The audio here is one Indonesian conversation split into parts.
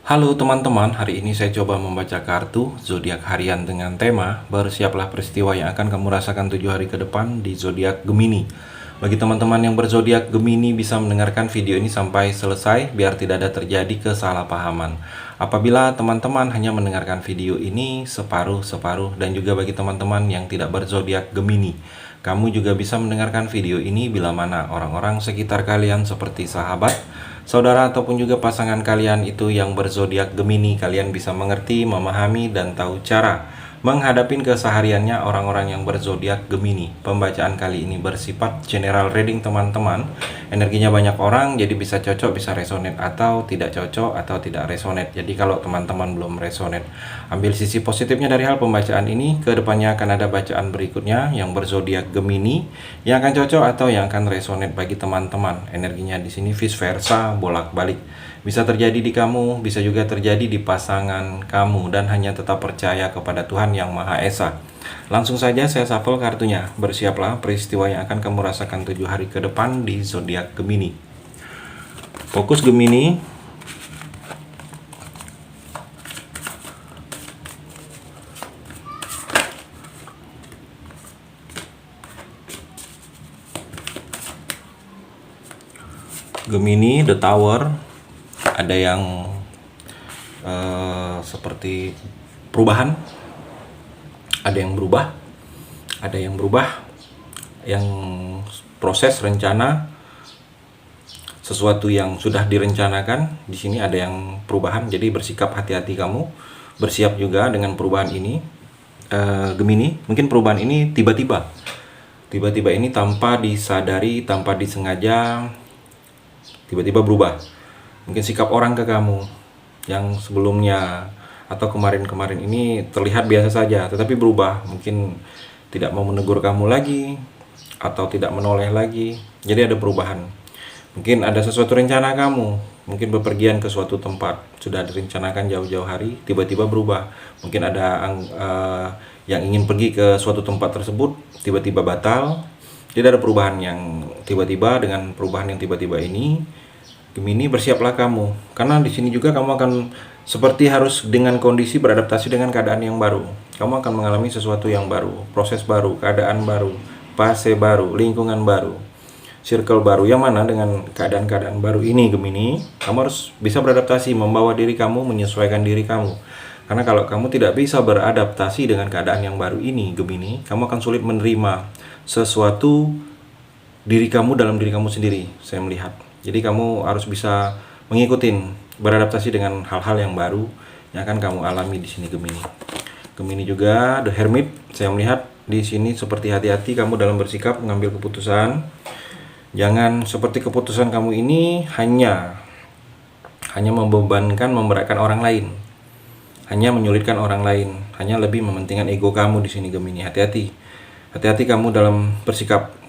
Halo teman-teman, hari ini saya coba membaca kartu zodiak harian dengan tema bersiaplah peristiwa yang akan kamu rasakan 7 hari ke depan di zodiak Gemini. Bagi teman-teman yang berzodiak Gemini bisa mendengarkan video ini sampai selesai biar tidak ada terjadi kesalahpahaman. Apabila teman-teman hanya mendengarkan video ini separuh-separuh, dan juga bagi teman-teman yang tidak berzodiak Gemini, kamu juga bisa mendengarkan video ini bila mana orang-orang sekitar kalian seperti sahabat, saudara ataupun juga pasangan kalian itu yang berzodiak Gemini, kalian bisa mengerti, memahami, dan tahu cara menghadapin kesehariannya orang-orang yang berzodiak Gemini. Pembacaan kali ini bersifat general reading teman-teman. Energinya banyak orang, jadi bisa cocok, bisa resonate, atau tidak cocok, atau tidak resonate. Jadi kalau teman-teman belum resonate, ambil sisi positifnya dari hal pembacaan ini. Kedepannya akan ada bacaan berikutnya yang berzodiak Gemini yang akan cocok atau yang akan resonate bagi teman-teman. Energinya di sini vice versa, bolak-balik. Bisa terjadi di kamu, bisa juga terjadi di pasangan kamu, dan hanya tetap percaya kepada Tuhan Yang Maha Esa. Langsung saja saya shuffle kartunya. Bersiaplah peristiwa yang akan kamu rasakan 7 hari ke depan di zodiak Gemini. Fokus Gemini. Gemini, The Tower. Ada yang seperti perubahan, ada yang berubah, ada yang berubah, yang proses rencana sesuatu yang sudah direncanakan. Di sini ada yang perubahan, jadi bersikap hati-hati kamu, bersiap juga dengan perubahan ini. Gemini, mungkin perubahan ini tiba-tiba ini tanpa disadari, tanpa disengaja, tiba-tiba berubah. Mungkin sikap orang ke kamu yang sebelumnya atau kemarin-kemarin ini terlihat biasa saja, tetapi berubah. Mungkin tidak mau menegur kamu lagi atau tidak menoleh lagi. Jadi ada perubahan. Mungkin ada sesuatu rencana kamu, mungkin bepergian ke suatu tempat, sudah direncanakan jauh-jauh hari, tiba-tiba berubah. Mungkin ada yang ingin pergi ke suatu tempat tersebut, tiba-tiba batal. Jadi ada perubahan yang tiba-tiba. Dengan perubahan yang tiba-tiba ini, Gemini, bersiaplah kamu, karena di sini juga kamu akan seperti harus dengan kondisi beradaptasi dengan keadaan yang baru. Kamu akan mengalami sesuatu yang baru, proses baru, keadaan baru, fase baru, lingkungan baru, circle baru. Yang mana dengan keadaan-keadaan baru ini, Gemini, kamu harus bisa beradaptasi, membawa diri kamu, menyesuaikan diri kamu. Karena kalau kamu tidak bisa beradaptasi dengan keadaan yang baru ini, Gemini, kamu akan sulit menerima sesuatu diri kamu dalam diri kamu sendiri, saya melihat. Jadi kamu harus bisa mengikuti, beradaptasi dengan hal-hal yang baru yang akan kamu alami di sini, Gemini. Gemini juga The Hermit, saya melihat di sini seperti hati-hati kamu dalam bersikap mengambil keputusan. Jangan seperti keputusan kamu ini hanya membebankan, memberatkan orang lain, hanya menyulitkan orang lain, hanya lebih mementingkan ego kamu di sini, Gemini. Hati-hati kamu dalam bersikap.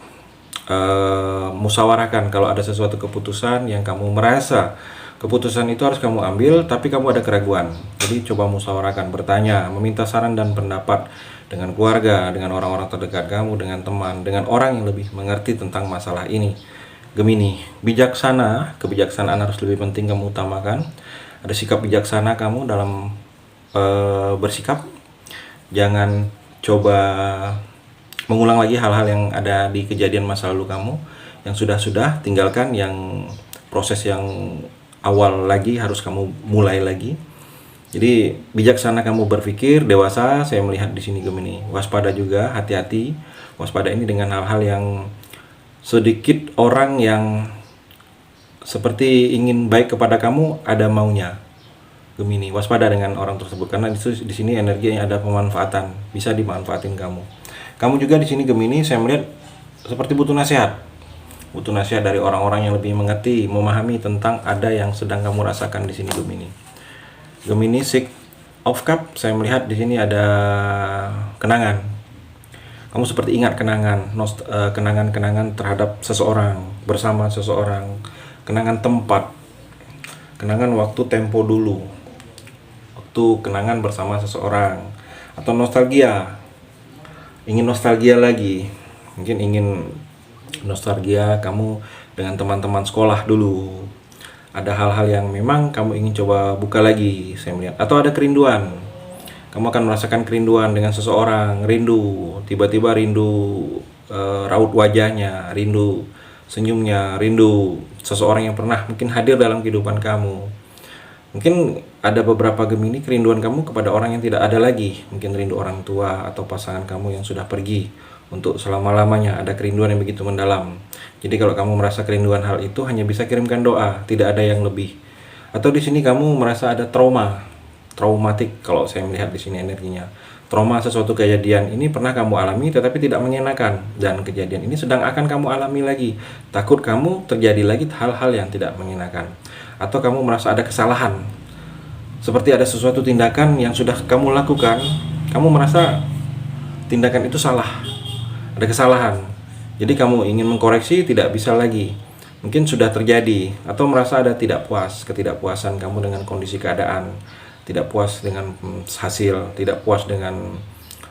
Musyawarahkan kalau ada sesuatu keputusan yang kamu merasa keputusan itu harus kamu ambil, tapi kamu ada keraguan. Jadi coba musyawarahkan, bertanya, meminta saran dan pendapat dengan keluarga, dengan orang-orang terdekat kamu, dengan teman, dengan orang yang lebih mengerti tentang masalah ini, Gemini. Bijaksana, kebijaksanaan harus lebih penting kamu utamakan. Ada sikap bijaksana kamu dalam bersikap. Jangan coba mengulang lagi hal-hal yang ada di kejadian masa lalu kamu. Yang sudah-sudah tinggalkan, yang proses yang awal lagi harus kamu mulai lagi. Jadi bijaksana kamu berpikir, dewasa saya melihat di sini, Gemini. Waspada juga, hati-hati. Waspada ini dengan hal-hal yang sedikit orang yang seperti ingin baik kepada kamu, ada maunya, Gemini. Waspada dengan orang tersebut, karena di sini energinya ada pemanfaatan, bisa dimanfaatin kamu. Kamu juga di sini, Gemini, saya melihat seperti butuh nasihat dari orang-orang yang lebih mengerti, memahami tentang ada yang sedang kamu rasakan di sini, Gemini. Gemini, Six of Cups, saya melihat di sini ada kenangan. Kamu seperti ingat kenangan terhadap seseorang, bersama seseorang, kenangan tempat, kenangan waktu tempo dulu, waktu kenangan bersama seseorang, atau nostalgia. Ingin nostalgia lagi, mungkin ingin nostalgia kamu dengan teman-teman sekolah dulu, Ada hal-hal yang memang kamu ingin coba buka lagi, saya melihat. Atau ada kerinduan. Kamu akan merasakan kerinduan dengan seseorang, rindu, tiba-tiba rindu raut wajahnya, rindu senyumnya, rindu seseorang yang pernah mungkin hadir dalam kehidupan kamu. Mungkin ada beberapa Gemini kerinduan kamu kepada orang yang tidak ada lagi. Mungkin rindu orang tua atau pasangan kamu yang sudah pergi untuk selama-lamanya. Ada kerinduan yang begitu mendalam. Jadi kalau kamu merasa kerinduan hal itu, hanya bisa kirimkan doa, tidak ada yang lebih. Atau di sini kamu merasa ada traumatik kalau saya melihat di sini energinya. Trauma sesuatu kejadian ini pernah kamu alami tetapi tidak mengenakan, dan kejadian ini sedang akan kamu alami lagi. Takut kamu terjadi lagi hal-hal yang tidak mengenakan. Atau kamu merasa ada kesalahan, seperti ada sesuatu tindakan yang sudah kamu lakukan, kamu merasa tindakan itu salah, ada kesalahan, jadi kamu ingin mengkoreksi, tidak bisa lagi, mungkin sudah terjadi. Atau merasa ada ketidakpuasan kamu dengan kondisi keadaan, tidak puas dengan hasil, tidak puas dengan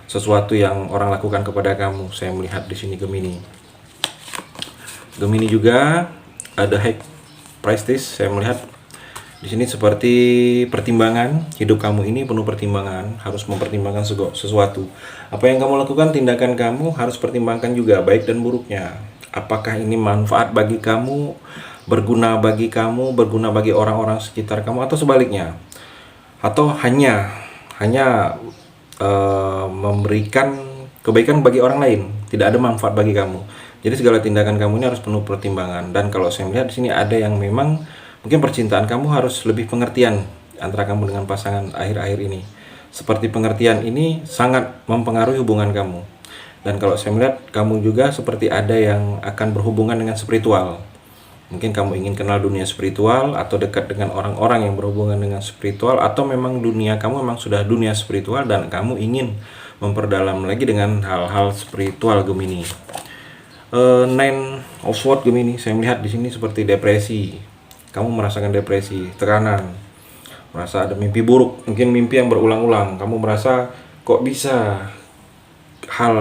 sesuatu yang orang lakukan kepada kamu. Saya melihat di sini Gemini juga ada High Priestess. Saya melihat di sini seperti pertimbangan. Hidup kamu ini penuh pertimbangan, harus mempertimbangkan sesuatu. Apa yang kamu lakukan, tindakan kamu harus pertimbangkan juga baik dan buruknya. Apakah ini manfaat bagi kamu, berguna bagi kamu, berguna bagi orang-orang sekitar kamu, atau sebaliknya. Atau hanya memberikan kebaikan bagi orang lain, tidak ada manfaat bagi kamu. Jadi segala tindakan kamu ini harus penuh pertimbangan. Dan kalau saya melihat di sini ada yang memang mungkin percintaan kamu harus lebih pengertian antara kamu dengan pasangan akhir-akhir ini. Seperti pengertian ini sangat mempengaruhi hubungan kamu. Dan kalau saya melihat kamu juga seperti ada yang akan berhubungan dengan spiritual. Mungkin kamu ingin kenal dunia spiritual atau dekat dengan orang-orang yang berhubungan dengan spiritual, atau memang dunia kamu memang sudah dunia spiritual dan kamu ingin memperdalam lagi dengan hal-hal spiritual Gemini. Nine of Swords Gemini, saya melihat di sini seperti depresi. Kamu merasakan depresi, tekanan, merasa ada mimpi buruk, mungkin mimpi yang berulang-ulang. Kamu merasa kok bisa hal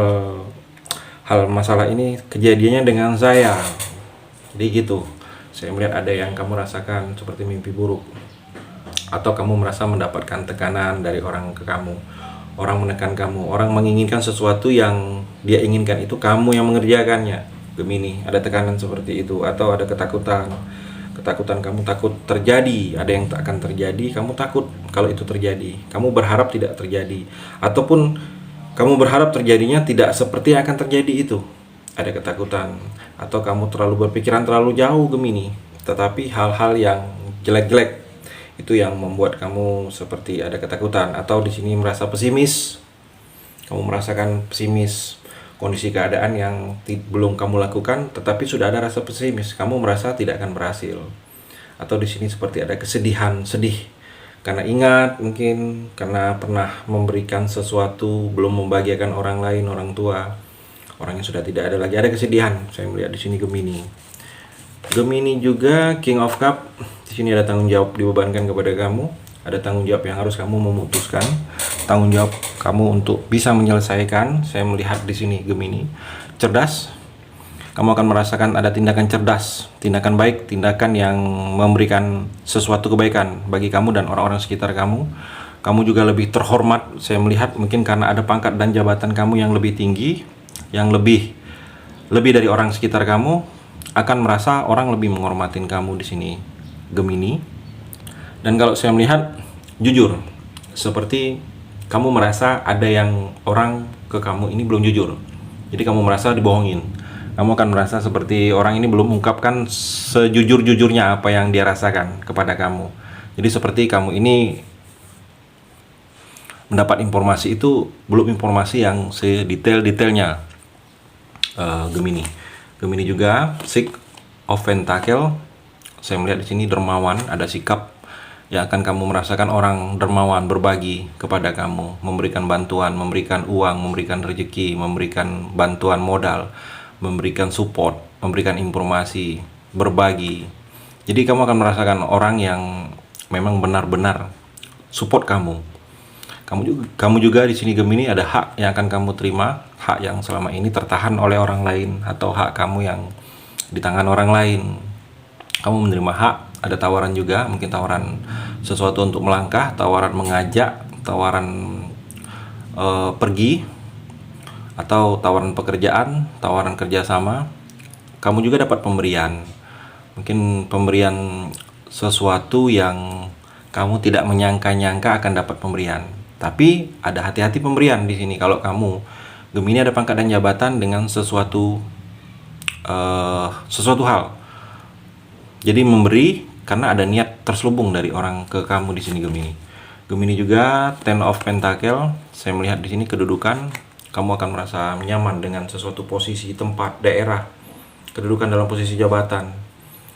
masalah ini kejadiannya dengan saya. Jadi gitu. Saya melihat ada yang kamu rasakan seperti mimpi buruk, atau kamu merasa mendapatkan tekanan dari orang ke kamu. Orang menekan kamu, orang menginginkan sesuatu yang dia inginkan itu kamu yang mengerjakannya. Gemini, ada tekanan seperti itu. Atau ada ketakutan kamu takut terjadi, ada yang tak akan terjadi, kamu takut kalau itu terjadi, kamu berharap tidak terjadi, ataupun kamu berharap terjadinya tidak seperti yang akan terjadi itu. Ada ketakutan, atau kamu terlalu berpikiran terlalu jauh Gemini, tetapi hal-hal yang jelek-jelek itu yang membuat kamu seperti ada ketakutan. Atau di sini merasa pesimis, kamu merasakan pesimis, kondisi keadaan yang belum kamu lakukan tetapi sudah ada rasa pesimis, kamu merasa tidak akan berhasil. Atau di sini seperti ada kesedihan, sedih karena ingat, mungkin karena pernah memberikan sesuatu, belum membahagiakan orang lain, orang tua, orang yang sudah tidak ada lagi, ada kesedihan. Saya melihat di sini Gemini juga King of Cup. Di sini ada tanggung jawab dibebankan kepada kamu, ada tanggung jawab yang harus kamu memutuskan, tanggung jawab kamu untuk bisa menyelesaikan. Saya melihat di sini Gemini cerdas. Kamu akan merasakan ada tindakan cerdas, tindakan baik, tindakan yang memberikan sesuatu kebaikan bagi kamu dan orang-orang sekitar kamu. Kamu juga lebih terhormat. Saya melihat mungkin karena ada pangkat dan jabatan kamu yang lebih tinggi, yang lebih dari orang sekitar kamu, akan merasa orang lebih menghormatin kamu di sini Gemini. Dan kalau saya melihat jujur, seperti kamu merasa ada yang orang ke kamu ini belum jujur, jadi kamu merasa dibohongin. Kamu akan merasa seperti orang ini belum mengungkapkan sejujur-jujurnya apa yang dia rasakan kepada kamu. Jadi seperti kamu ini mendapat informasi itu belum informasi yang sedetail-detailnya. Gemini juga Six of Pentacle. Saya melihat di sini dermawan, ada sikap yang akan kamu merasakan orang dermawan, berbagi kepada kamu, memberikan bantuan, memberikan uang, memberikan rezeki, memberikan bantuan modal, memberikan support, memberikan informasi, berbagi. Jadi kamu akan merasakan orang yang memang benar-benar support kamu. Kamu juga di sini Gemini ada hak yang akan kamu terima, hak yang selama ini tertahan oleh orang lain, atau hak kamu yang di tangan orang lain. Kamu menerima hak ada tawaran juga, mungkin tawaran sesuatu untuk melangkah, tawaran mengajak, tawaran pergi, atau tawaran pekerjaan, tawaran kerjasama. Kamu juga dapat pemberian, mungkin pemberian sesuatu yang kamu tidak menyangka-nyangka akan dapat pemberian. Tapi ada hati-hati pemberian di sini. Kalau kamu Gemini ada pangkat dan jabatan dengan sesuatu hal. Jadi memberi karena ada niat terselubung dari orang ke kamu di sini Gemini. Gemini juga Ten of Pentacle. Saya melihat di sini kedudukan, kamu akan merasa nyaman dengan sesuatu posisi, tempat, daerah, kedudukan dalam posisi jabatan.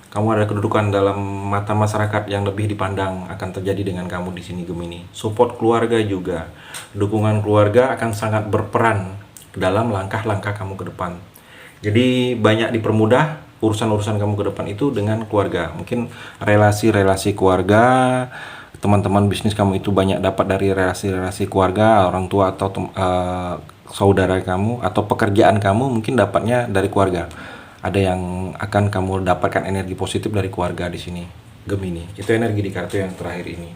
Kamu ada kedudukan dalam mata masyarakat yang lebih dipandang akan terjadi dengan kamu di sini Gemini. Support keluarga juga. Dukungan keluarga akan sangat berperan dalam langkah-langkah kamu ke depan. Jadi banyak dipermudah urusan-urusan kamu ke depan itu dengan keluarga. Mungkin relasi-relasi keluarga, teman-teman bisnis kamu itu banyak dapat dari relasi-relasi keluarga, orang tua atau saudara kamu, atau pekerjaan kamu mungkin dapatnya dari keluarga. Ada yang akan kamu dapatkan energi positif dari keluarga di sini Gemini. Itu energi di kartu yang terakhir ini.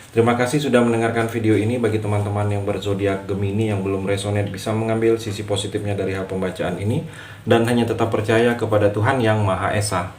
Terima kasih sudah mendengarkan video ini. Bagi teman-teman yang berzodiak Gemini yang belum resonate, bisa mengambil sisi positifnya dari hal pembacaan ini dan hanya tetap percaya kepada Tuhan Yang Maha Esa.